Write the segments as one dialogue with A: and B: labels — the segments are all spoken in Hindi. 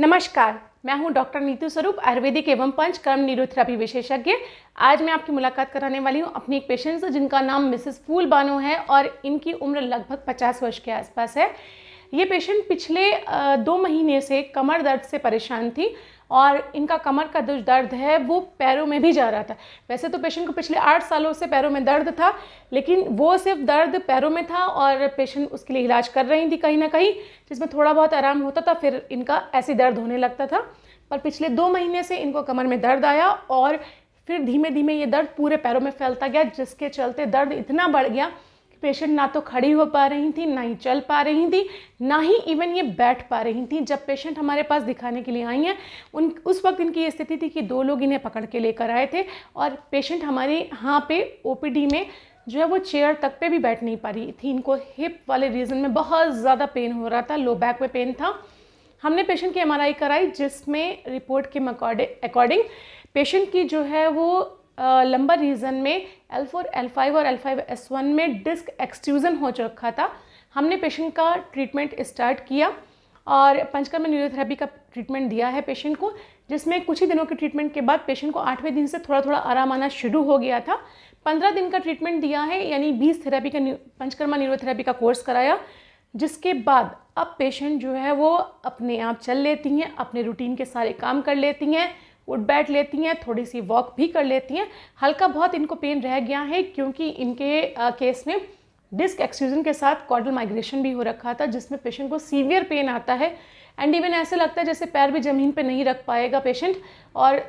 A: नमस्कार, मैं हूं डॉक्टर नीतू स्वरूप, आयुर्वेदिक एवं पंचकर्म न्यूरोथेरेपी विशेषज्ञ। आज मैं आपकी मुलाकात कराने वाली हूं अपनी एक पेशेंट से जिनका नाम मिसेस फूल बानो है और इनकी उम्र लगभग 50 वर्ष के आसपास है। ये पेशेंट पिछले 2 महीने से कमर दर्द से परेशान थी और इनका कमर का जो दर्द है वो पैरों में भी जा रहा था। वैसे तो पेशेंट को पिछले 8 सालों से पैरों में दर्द था, लेकिन वो सिर्फ दर्द पैरों में था और पेशेंट उसके लिए इलाज कर रही थी कहीं ना कहीं, जिसमें थोड़ा बहुत आराम होता था, फिर इनका ऐसे दर्द होने लगता था। पर पिछले 2 महीने से इनको कमर में दर्द आया और फिर धीमे धीमे ये दर्द पूरे पैरों में फैलता गया, जिसके चलते दर्द इतना बढ़ गया कि पेशेंट ना तो खड़ी हो पा रही थी, ना ही चल पा रही थी, ना ही इवन ये बैठ पा रही थी। जब पेशेंट हमारे पास दिखाने के लिए आई हैं, उस वक्त इनकी ये स्थिति थी कि 2 लोग इन्हें पकड़ के लेकर आए थे और पेशेंट हमारे यहाँ पे ओपीडी में जो है वो चेयर तक पे भी बैठ नहीं पा रही थी। इनको हिप वाले रीजन में बहुत ज़्यादा पेन हो रहा था, लो बैक में पेन था। हमने पेशेंट की एमआरआई कराई, जिसमें रिपोर्ट के अकॉर्डिंग पेशेंट की जो है वो लंबर रीजन में L4, L5 और L5S1 में डिस्क एक्सट्रूजन हो रखा था। हमने पेशेंट का ट्रीटमेंट स्टार्ट किया और पंचकर्म न्यूरोथेरेपी का ट्रीटमेंट दिया है पेशेंट को, जिसमें कुछ ही दिनों के ट्रीटमेंट के बाद पेशेंट को 8वें दिन से थोड़ा थोड़ा आराम आना शुरू हो गया था। 15 दिन का ट्रीटमेंट दिया है, यानी 20 थेरेपी का पंचकर्म न्यूरोथेरेपी का कोर्स कराया, जिसके बाद अब पेशेंट जो है वो अपने आप चल लेती हैं, अपने रूटीन के सारे काम कर लेती हैं, उठ बैठ लेती हैं, थोड़ी सी वॉक भी कर लेती हैं। हल्का बहुत इनको पेन रह गया है क्योंकि इनके केस में डिस्क एक्सट्रूजन के साथ कॉर्डल माइग्रेशन भी हो रखा था, जिसमें पेशेंट को सीवियर पेन आता है एंड इवन ऐसे लगता है जैसे पैर भी ज़मीन पे नहीं रख पाएगा पेशेंट, और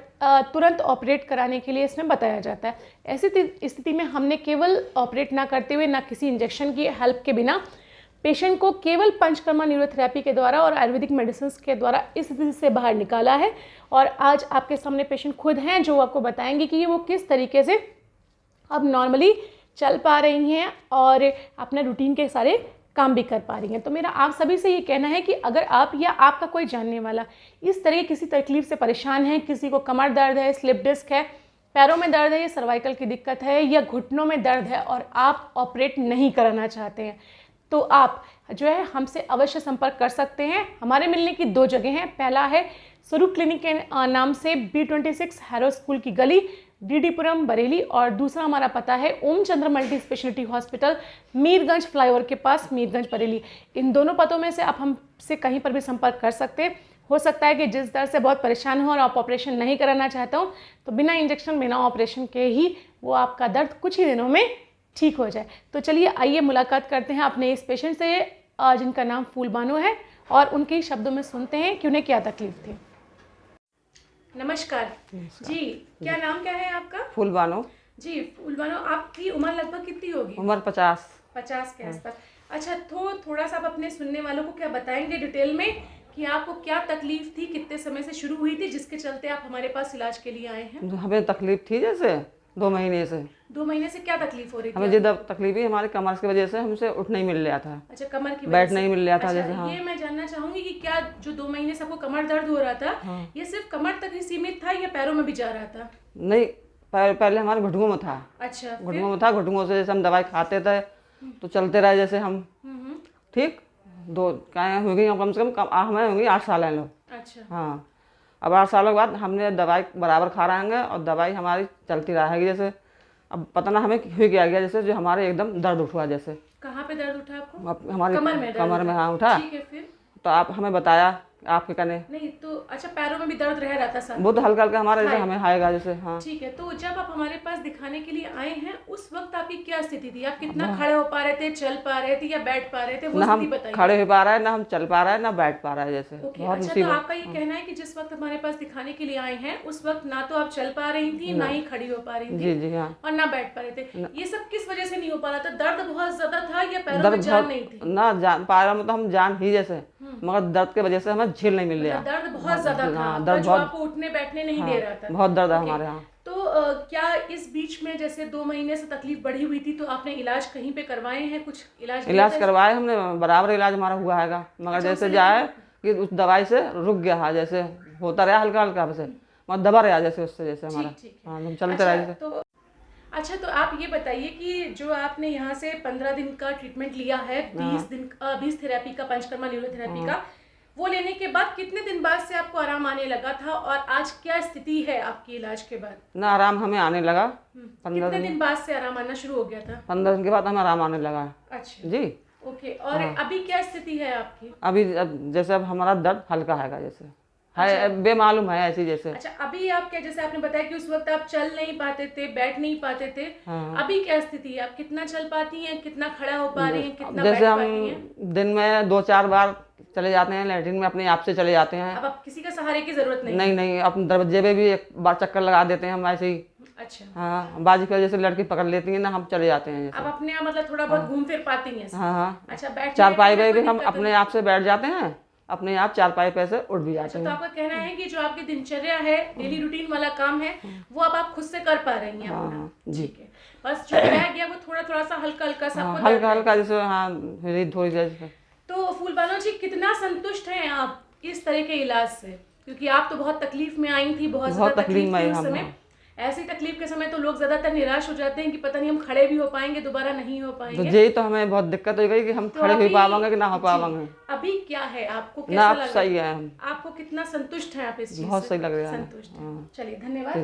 A: तुरंत ऑपरेट कराने के लिए इसमें बताया जाता है। ऐसी स्थिति में हमने केवल ऑपरेट ना करते हुए, ना किसी इंजेक्शन की हेल्प के बिना पेशेंट को केवल पंचकर्मा न्यूरोथेरेपी के द्वारा और आयुर्वेदिक मेडिसिन के द्वारा इस स्थिति से बाहर निकाला है। और आज आपके सामने पेशेंट खुद हैं जो आपको बताएंगे कि वो किस तरीके से अब नॉर्मली चल पा रही हैं और अपने रूटीन के सारे काम भी कर पा रही हैं। तो मेरा आप सभी से ये कहना है कि अगर आप या आपका कोई जानने वाला इस तरह किसी तकलीफ से परेशान है, किसी को कमर दर्द है, स्लिप डिस्क है, पैरों में दर्द है, या सर्वाइकल की दिक्कत है, या घुटनों में दर्द है और आप ऑपरेट नहीं कराना चाहते हैं, तो आप जो है हमसे अवश्य संपर्क कर सकते हैं। हमारे मिलने की 2 जगह हैं। पहला है स्वरूप क्लिनिक के नाम से B26 हैरो स्कूल की गली, डीडीपुरम, बरेली, और दूसरा हमारा पता है Om Chandra multi speciality hospital, Mirganj flyover के पास, मीरगंज, बरेली। इन दोनों पतों में से आप हमसे कहीं पर भी संपर्क कर सकते हैं। हो सकता है कि जिस दर्द से बहुत परेशान हो और आप ऑपरेशन नहीं कराना चाहते हो, तो बिना इंजेक्शन, बिना ऑपरेशन के ही वो आपका दर्द कुछ ही दिनों में ठीक हो जाए। तो चलिए आइए मुलाकात करते हैं अपने इस पेशेंट से जिनका नाम फूल बानो है, और उनके शब्दों में सुनते हैं कि उन्हें क्या तकलीफ थी। नमस्कार जी, क्या नाम क्या है आपका?
B: फूल बानो
A: जी, फूल बानो, आपकी उम्र लगभग कितनी होगी?
B: उम्र
A: 50 के आसपास। अच्छा, तो थोड़ा सा आप अपने सुनने वालों को क्या बताएंगे डिटेल में कि आपको क्या तकलीफ थी, कितने समय से शुरू हुई थी, जिसके चलते आप हमारे पास इलाज के लिए आए हैं?
B: हमें तकलीफ थी जैसे 2 महीने से।
A: 2 महीने से क्या तकलीफ हो रही थी?
B: हमें जो तकलीफ ही हमारे कमर की वजह से हमसे उठ नहीं मिल रहा था।
A: अच्छा, कमर की
B: बैठ
A: वजह से
B: नहीं मिल रहा था।
A: अच्छा,
B: जैसे हाँ,
A: ये मैं जानना चाहूंगी कि क्या जो 2 महीने से आपको कमर दर्द हो रहा था,
B: हाँ।
A: ये सिर्फ कमर तक ही सीमित था या पैरों में भी जा रहा था?
B: नहीं, पहले हमारे घुटनों में था।
A: अच्छा,
B: घुटनों में था। घुटनों से जैसे हम दवाई खाते थे तो चलते रहे जैसे हम। ठीक, 2 क्या हो गई कम से कम हमें होंगी 8 साल हैं लोग।
A: अच्छा,
B: हाँ, अब 8 सालों के बाद हमने दवाई बराबर खा रहेंगे और दवाई हमारी चलती रहेगी। जैसे अब पता ना हमें हो क्या गया, जैसे जो हमारे एकदम दर्द उठा। जैसे
A: कहाँ पे दर्द उठा आपको?
B: हमारे कमर में हाँ उठा।
A: ठीक है, फिर?
B: तो आप हमें बताया आपके कहने
A: नहीं तो अच्छा, पैरों में भी दर्द रह रहा था साथ?
B: बहुत हल्का हल्का हमारा जैसे हमें आएगा जैसे। हाँ,
A: ठीक है, तो जब आप हमारे पास दिखाने के लिए आए हैं, उस वक्त आपकी क्या स्थिति थी? आप कितना खड़े हो पा रहे थे, चल पा रहे थे या बैठ पा रहे थे, वो
B: ना
A: स्थिति
B: हम
A: बताइए।
B: खड़े हो पा रहा है, ना हम चल पा रहा है, ना बैठ पा रहा है जैसे।
A: ओके,
B: बहुत
A: अच्छा, तो
B: मुसीबत।
A: आपका ये कहना है कि जिस वक्त हमारे पास दिखाने के लिए आए हैं, उस वक्त ना तो आप चल पा रही थी, ना ही खड़ी हो पा रही थी,
B: जी जी हाँ,
A: और ना बैठ पा रहे थे। ये सब किस वजह से नहीं हो पा रहा था? दर्द बहुत ज्यादा था या पैरों में जान नहीं थी?
B: ना जान पा रहा मतलब हम जान ही जैसे, मगर दर्द की वजह से हमें झील नहीं मिल रहा।
A: दर्द बहुत ज्यादा था,
B: हाँ,
A: दर्द जो आपको उठने बैठने नहीं दे रहा था।
B: बहुत दर्द है
A: ओके,
B: हमारे यहाँ।
A: तो क्या इस बीच में जैसे 2 महीने से तकलीफ बढ़ी हुई थी, तो आपने इलाज कहीं पे करवाए हैं? कुछ
B: इलाज करवाए हमने, बराबर इलाज हमारा हुआ है, मगर जैसे जाए कि उस दवाई से रुक गया है, जैसे होता रहा हल्का हल्का वैसे, मगर दबा रहा जैसे उससे जैसे हमारा। हाँ, हम चलते रहे।
A: अच्छा, तो आप ये बताइए कि जो आपने यहाँ से 15 दिन का ट्रीटमेंट लिया है, 20 थेरेपी का, पंचकर्मा न्यूरोथेरेपी का, वो लेने के बाद कितने दिन बाद से आपको आराम आने लगा था और आज क्या स्थिति है आपकी इलाज के बाद?
B: ना आराम हमें आने लगा। 15
A: कितने दिन बाद से आराम आना शुरू हो गया था?
B: 15 दिन के बाद हमें आराम आने लगा।
A: अच्छा
B: जी।
A: ओके। और अभी क्या स्थिति है आपकी?
B: अभी जैसे अब हमारा दर्द हल्का है, जैसे है बेमालूम है ऐसी जैसे।
A: अच्छा अभी आप क्या, जैसे आपने बताया कि उस वक्त आप चल नहीं पाते थे, बैठ नहीं पाते थे, अभी क्या स्थिति है? आप कितना चल पाती हैं, कितना खड़ा हो पा रही हैं, कितना बैठ
B: जैसे
A: पाती हैं?
B: हम दिन में 2-4 बार चले जाते हैं लैट्रिन में, अपने आप से चले जाते हैं।
A: अब आप किसी का सहारे की जरूरत नहीं?
B: नहीं नहीं, अपने दरवाजे पे भी एक बार चक्कर लगा देते हैं हम ऐसे ही।
A: अच्छा।
B: हाँ, बाजी पर जैसे लड़की पकड़ लेती है ना, हम चले जाते हैं जैसे।
A: अब अपने आप मतलब थोड़ा बहुत घूम फिर पाती हैं?
B: हाँ हाँ।
A: अच्छा बैठ
B: चारपाई पे भी हम अपने आप से बैठ जाते हैं, अपने आप चारपाई पे से उठ भी जाते
A: अच्छा,
B: हैं।
A: तो आपका कहना है कि जो आपकी दिनचर्या है, डेली रूटीन वाला काम है, वो अब आप खुद से कर पा रही हैं अपना?
B: हाँ जी।
A: ठीक है। बस जो रह गया वो थोड़ा थोड़ा सा हल्का हल्का सा आपको दर्द
B: हल्का
A: है।
B: हल्का जैसे, हाँ थोड़ी जैसे।
A: तो फूलबानो जी कितना संतुष्ट हैं आप इस तरह के इलाज से? क्योंकि आप तो बहुत तकलीफ में आई थी, बहुत ज्यादा तकलीफ थी उस समय। ऐसी तकलीफ के समय तो लोग ज्यादातर निराश हो जाते हैं कि पता नहीं हम खड़े भी हो पाएंगे, दोबारा नहीं हो
B: तो
A: पाएंगे।
B: यही तो हमें बहुत दिक्कत हो गई कि हम खड़े हो पाएंगे कि ना हो पाएंगे।
A: अभी क्या है आपको,
B: ना
A: कैसा
B: अब
A: लग
B: सही
A: रहा
B: है हम।
A: आपको? कितना संतुष्ट है आप इस चीज से?
B: बहुत सही लग रहा है।
A: संतुष्ट है। चलिए धन्यवाद।